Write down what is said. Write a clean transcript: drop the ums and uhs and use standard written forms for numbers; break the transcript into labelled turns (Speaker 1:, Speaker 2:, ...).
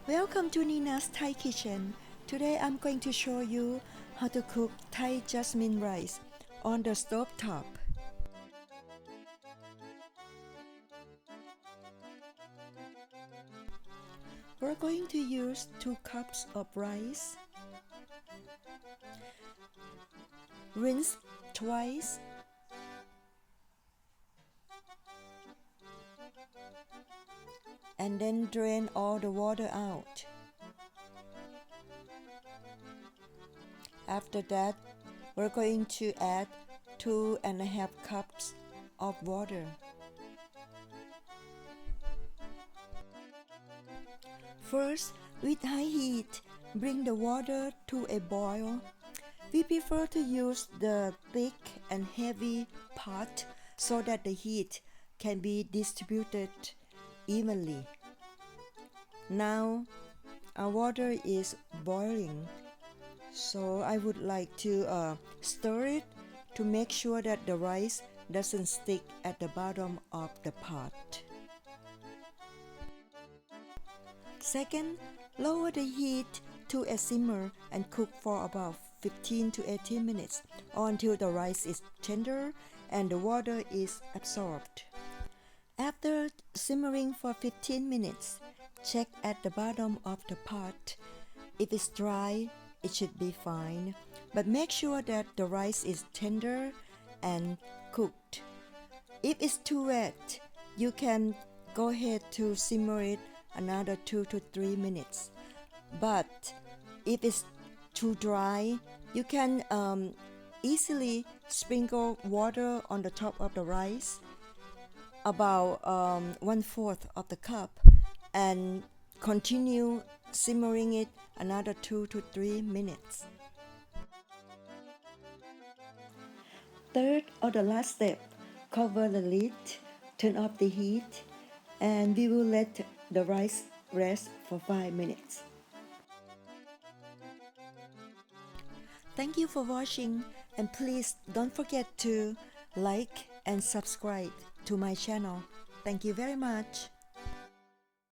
Speaker 1: Welcome to Neena's Thai Kitchen. Today I'm going to show you how to cook Thai Jasmine rice on the stove top. We're going to use 2 cups of rice. Rinse twice. And then drain all the water out. After that, we're going to add 2.5 cups of water. First, with high heat, bring the water to a boil. We prefer to use the thick and heavy pot so that the heat can be distributed evenly. Now, our water is boiling, so I would like to stir it to make sure that the rice doesn't stick at the bottom of the pot. Second, lower the heat to a simmer and cook for about 15 to 18 minutes until the rice is tender and the water is absorbed. After simmering for 15 minutes, check at the bottom of the pot. If it's dry, it should be fine, but make sure that the rice is tender and cooked. If it's too wet, you can go ahead to simmer it another 2 to 3 minutes. But if it's too dry, you can easily sprinkle water on the top of the rice, about 1/4 of the cup, and continue simmering it another 2 to 3 minutes. Third, or the last step, cover the lid, turn off the heat, and we will let the rice rest for 5 minutes. Thank you for watching, and please don't forget to like and subscribe to my channel. Thank you very much.